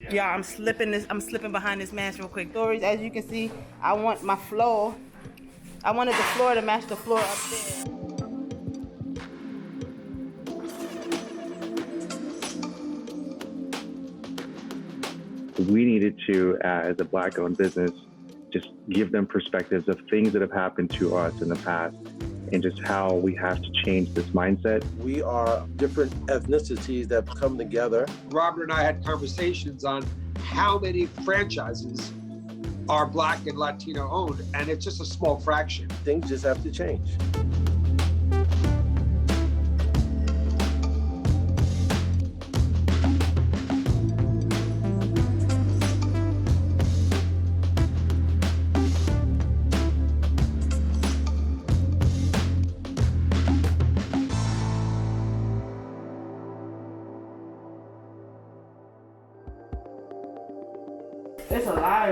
Yeah, I'm slipping behind this mask real quick. Stories, as you can see, I wanted the floor to match the floor up there. We needed to, as a Black-owned business, just give them perspectives of things that have happened to us in the past and just how we have to change this mindset. We are different ethnicities that come together. Robert and I had conversations on how many franchises are Black and Latino owned, and it's just a small fraction. Things just have to change.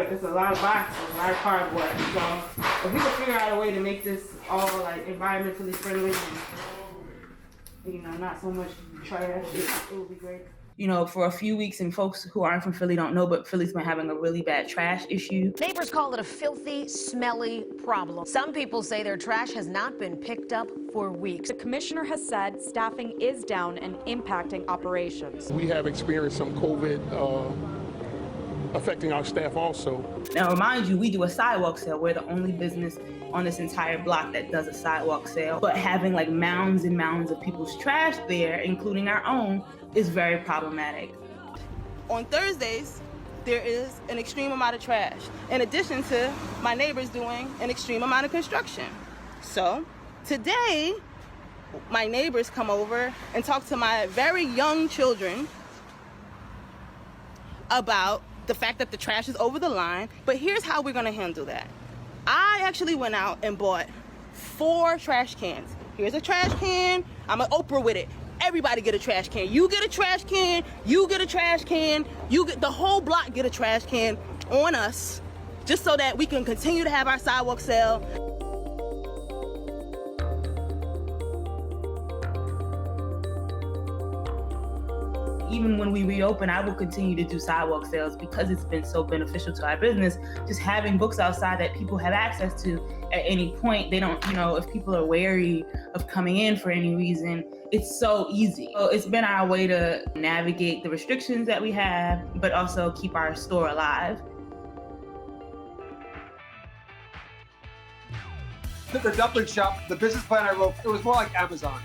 It's a lot of boxes, a lot of cardboard. So if we could figure out a way to make this all like environmentally friendly, and, not so much trash, it would be great. For a few weeks, and folks who aren't from Philly don't know, but Philly's been having a really bad trash issue. Neighbors call it a filthy, smelly problem. Some people say their trash has not been picked up for weeks. The commissioner has said staffing is down and impacting operations. We have experienced some COVID affecting our staff also. Now, remind you, we do a sidewalk sale. We're the only business on this entire block that does a sidewalk sale. But having like mounds and mounds of people's trash there, including our own, is very problematic. On Thursdays, there is an extreme amount of trash, in addition to my neighbors doing an extreme amount of construction. So today, my neighbors come over and talk to my very young children about the fact that the trash is over the line. But here's how we're gonna handle that. I actually went out and bought 4 trash cans. Here's a trash can, I'm an Oprah with it. Everybody get a trash can. You get a trash can, you get a trash can, the whole block get a trash can on us, just so that we can continue to have our sidewalk sale. Even when we reopen, I will continue to do sidewalk sales because it's been so beneficial to our business. Just having books outside that people have access to at any point. They don't, if people are wary of coming in for any reason, it's so easy. So it's been our way to navigate the restrictions that we have, but also keep our store alive. The Dublin shop, the business plan I wrote, it was more like Amazon.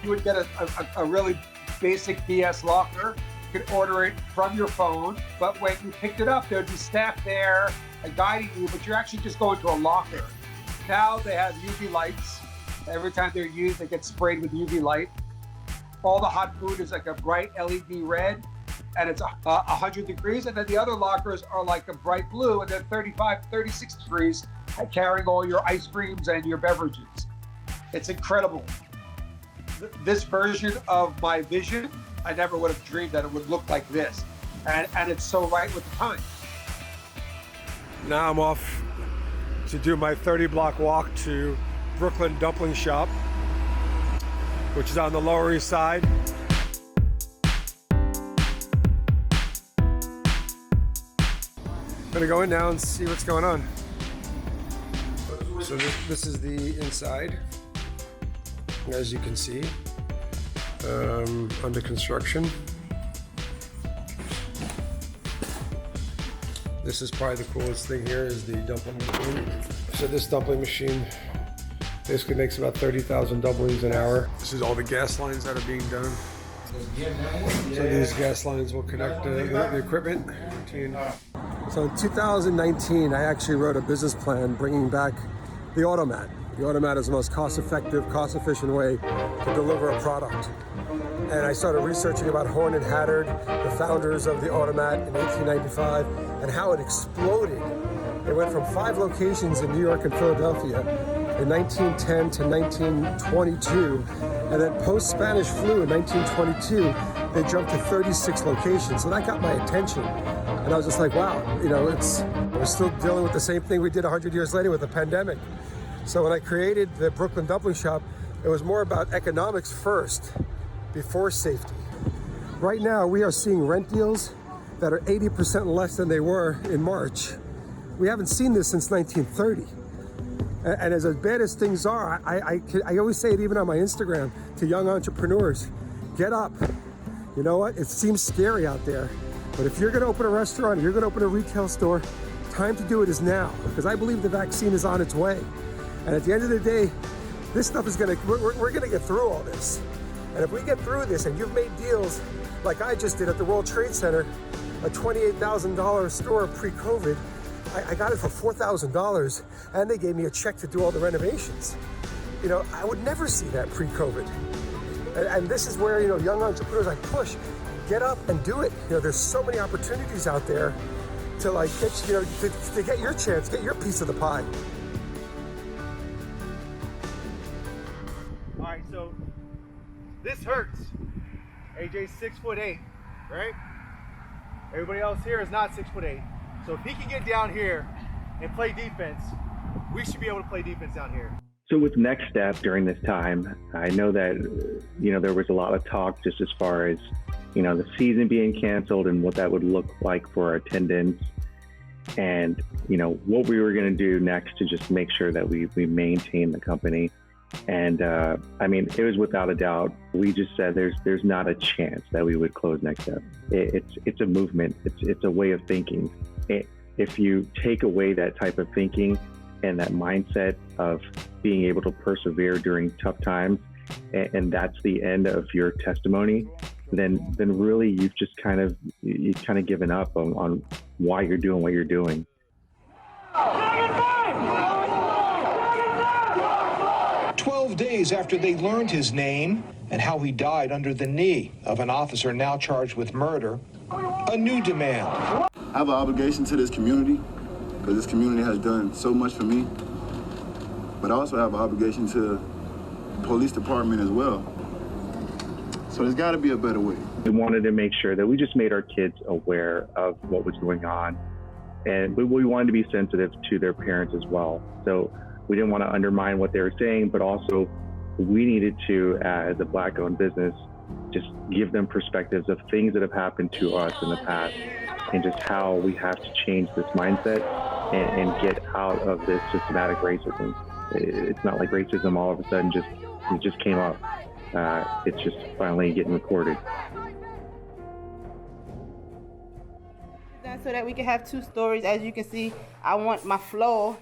You would get a really basic BS locker. You could order it from your phone, but when you picked it up, there'd be staff there guiding you, but you're actually just going to a locker. Now they have UV lights. Every time they're used, they get sprayed with UV light. All the hot food is like a bright LED red, and it's 100 degrees. And then the other lockers are like a bright blue, and they're 35, 36 degrees, carrying all your ice creams and your beverages. It's incredible. This version of my vision, I never would have dreamed that it would look like this. And it's so right with the times. Now I'm off to do my 30-block walk to Brooklyn Dumpling Shop, which is on the Lower East Side. I'm gonna go in now and see what's going on. So this is the inside, as you can see, under construction. This is probably the coolest thing here is the dumpling machine. So this dumpling machine basically makes about 30,000 dumplings an hour. This is all the gas lines that are being done. So these gas lines will connect the equipment. So in 2019, I actually wrote a business plan bringing back the automat. The automat is the most cost-effective, cost-efficient way to deliver a product. And I started researching about Horn and Hattard, the founders of the automat in 1895, and how it exploded. It went from 5 locations in New York and Philadelphia in 1910 to 1922, and then post-Spanish flu in 1922, they jumped to 36 locations. So that got my attention. And I was just like, wow, we're still dealing with the same thing we did 100 years later with the pandemic. So when I created the Brooklyn Dumpling Shop, it was more about economics first, before safety. Right now, we are seeing rent deals that are 80% less than they were in March. We haven't seen this since 1930. And as bad as things are, I always say it even on my Instagram to young entrepreneurs, get up. You know what? It seems scary out there, but if you're gonna open a restaurant, you're gonna open a retail store, time to do it is now, because I believe the vaccine is on its way. And at the end of the day, this stuff is we're gonna get through all this. And if we get through this and you've made deals like I just did at the World Trade Center, a $28,000 store pre-COVID, I got it for $4,000 and they gave me a check to do all the renovations. You know, I would never see that pre-COVID. And this is where, you know, young entrepreneurs, I push, get up and do it. You know, there's so many opportunities out there to like get, you know, to get your chance, get your piece of the pie. All right, so this hurts. AJ's 6'8", right? Everybody else here is not 6'8". So if he can get down here and play defense, we should be able to play defense down here. So with next step during this time, I know that, you know, there was a lot of talk just as far as, you know, the season being canceled and what that would look like for our attendance and, you know, what we were going to do next to just make sure that we maintain the company. And I mean, it was without a doubt, we just said there's not a chance that we would close next step. It's a movement. It's a way of thinking. If you take away that type of thinking and that mindset of being able to persevere during tough times, and that's the end of your testimony, then really you've just kind of given up on why you're doing what you're doing. 12 days after they learned his name and how he died under the knee of an officer now charged with murder, a new demand. I have an obligation to this community because this community has done so much for me, but I also have an obligation to the police department as well. So there's got to be a better way. We wanted to make sure that we just made our kids aware of what was going on, and we wanted to be sensitive to their parents as well. So we didn't want to undermine what they were saying, but also we needed to, as a Black-owned business, just give them perspectives of things that have happened to us in the past and just how we have to change this mindset and get out of this systematic racism. It's not like racism all of a sudden just came up. It's just finally getting recorded. So that we can have two stories. As you can see, I wanted the floor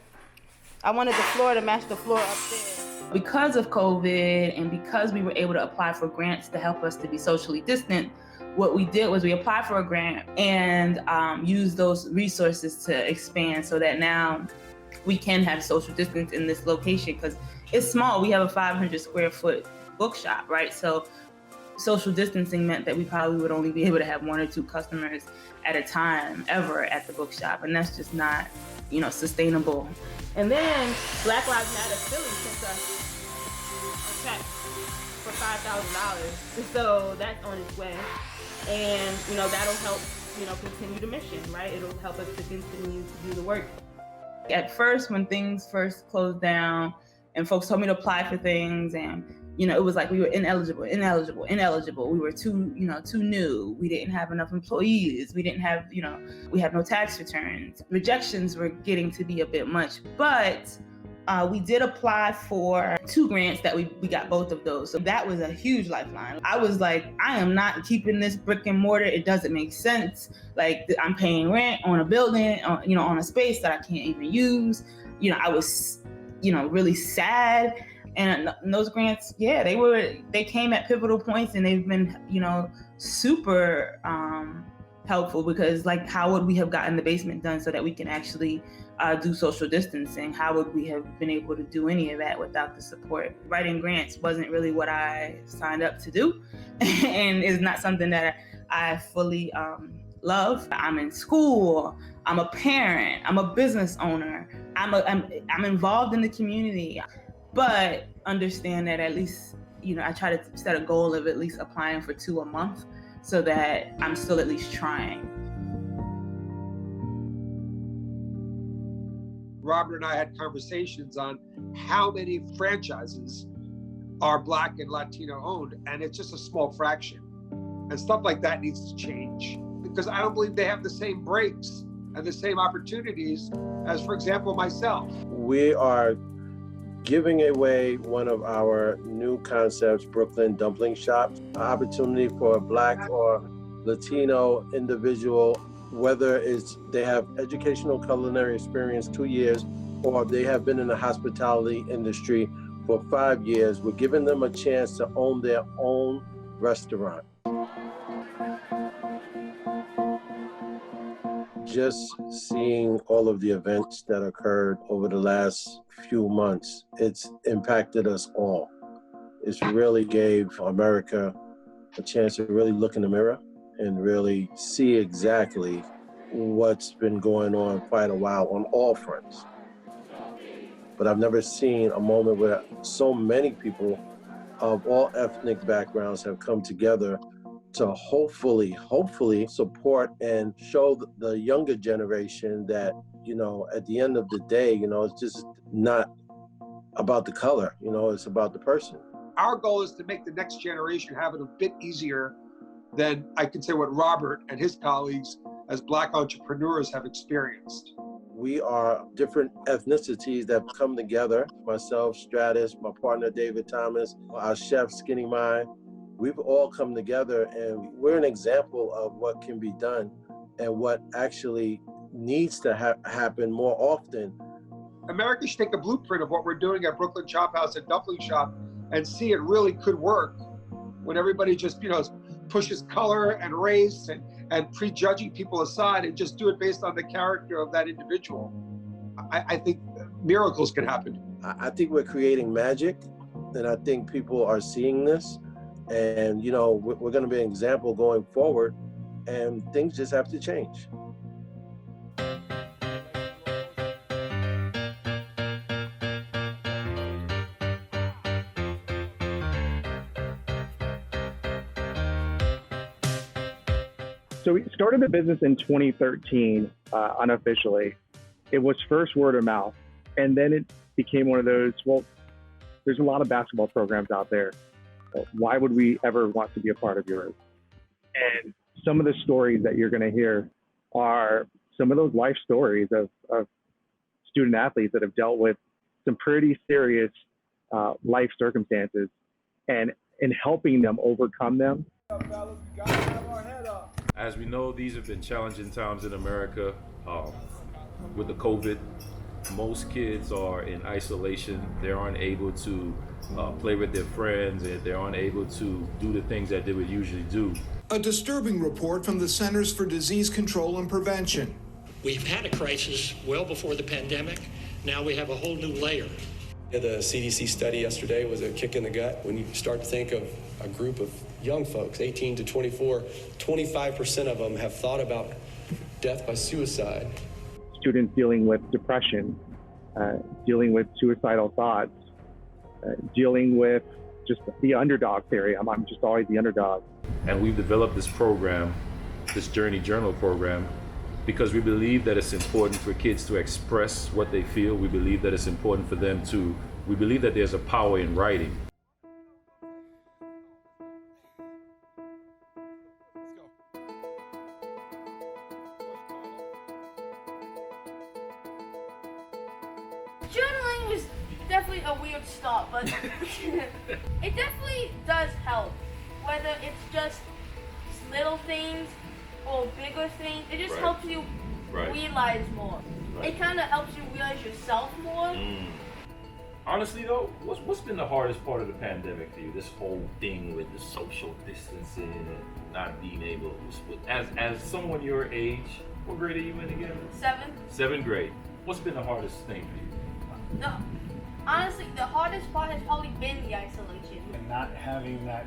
to match the floor upstairs. Because of COVID and because we were able to apply for grants to help us to be socially distant, what we did was we applied for a grant and used those resources to expand so that now we can have social distance in this location because it's small. We have a 500 square foot bookshop, right? So social distancing meant that we probably would only be able to have 1 or 2 customers at a time ever at the bookshop. And that's just not, you know, sustainable. And then Black Lives Matter Philly sent us a check for $5,000. So that's on its way. And, you know, that'll help, you know, continue the mission, right? It'll help us to continue to do the work. At first, when things first closed down and folks told me to apply for things and, you know, it was like we were ineligible. We were too new. We didn't have enough employees. We didn't have, you know, we had no tax returns. Rejections were getting to be a bit much, but we did apply for 2 grants that we got both of those. So that was a huge lifeline. I was like, I am not keeping this brick and mortar. It doesn't make sense. Like I'm paying rent on a building, you know, on a space that I can't even use. You know, I was, you know, really sad. And those grants, yeah, they came at pivotal points and they've been, you know, super helpful because like, how would we have gotten the basement done so that we can actually do social distancing? How would we have been able to do any of that without the support? Writing grants wasn't really what I signed up to do and is not something that I fully love. I'm in school, I'm a parent, I'm a business owner, I'm involved in the community. But understand that at least, you know, I try to set a goal of at least applying for 2 a month so that I'm still at least trying. Robert and I had conversations on how many franchises are Black and Latino owned, and it's just a small fraction. And stuff like that needs to change. because I don't believe they have the same breaks and the same opportunities as, for example, myself. We are giving away one of our new concepts, Brooklyn Dumpling Shop, an opportunity for a Black or Latino individual, whether it's they have educational culinary experience 2 years, or they have been in the hospitality industry for 5 years. We're giving them a chance to own their own restaurant. Just seeing all of the events that occurred over the last few months, it's impacted us all. It's really gave America a chance to really look in the mirror and really see exactly what's been going on quite a while on all fronts. But I've never seen a moment where so many people of all ethnic backgrounds have come together to hopefully support and show the younger generation that, at the end of the day, it's just not about the color, it's about the person. Our goal is to make the next generation have it a bit easier than I can say what Robert and his colleagues as Black entrepreneurs have experienced. We are different ethnicities that come together. Myself, Stratus, my partner, David Thomas, our chef, Skinny Mind. We've all come together, and we're an example of what can be done and what actually needs to happen more often. America should take a blueprint of what we're doing at Brooklyn Chop House and Dumpling Shop and see it really could work when everybody just, pushes color and race and prejudging people aside and just do it based on the character of that individual. I think miracles can happen. I think we're creating magic, and I think people are seeing this. And, we're going to be an example going forward, and things just have to change. So we started the business in 2013, unofficially. It was first word of mouth. And then it became one of those, well, there's a lot of basketball programs out there. Why would we ever want to be a part of yours? And some of the stories that you're going to hear are some of those life stories of student athletes that have dealt with some pretty serious life circumstances, and in helping them overcome them. As we know, these have been challenging times in America with the COVID. Most kids are in isolation. They aren't able to play with their friends, and they aren't able to do the things that they would usually do. A disturbing report from the Centers for Disease Control and Prevention. We've had a crisis well before the pandemic. Now we have a whole new layer. The CDC study yesterday was a kick in the gut. When you start to think of a group of young folks, 18 to 24, 25% of them have thought about death by suicide. Students dealing with depression, dealing with suicidal thoughts, dealing with just the underdog theory. I'm just always the underdog. And we've developed this program, this Journey Journal program, because we believe that it's important for kids to express what they feel. We believe that it's important for them we believe that there's a power in writing. Journaling was definitely a weird start, but it definitely does help. Whether it's just little things or bigger things, it just helps you realize more. It kind of helps you realize yourself more. Honestly though, what's been the hardest part of the pandemic for you? This whole thing with the social distancing and not being able to, as someone your age, what grade are you in again? 7th grade. What's been the hardest thing for you? No, honestly, the hardest part has probably been the isolation. And not having that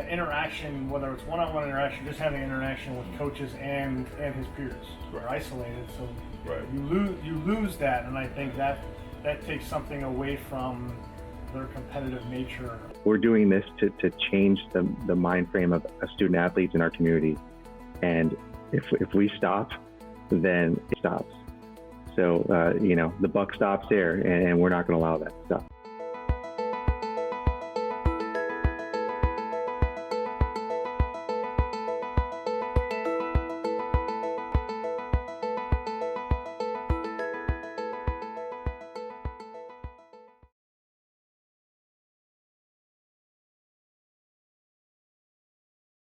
interaction, whether it's one-on-one interaction, just having interaction with coaches and his peers. They're isolated, so you lose that, and I think that takes something away from their competitive nature. We're doing this to change the mind frame of student athletes in our community, and if we stop, then it stops. So the buck stops there, and we're not going to allow that to stop.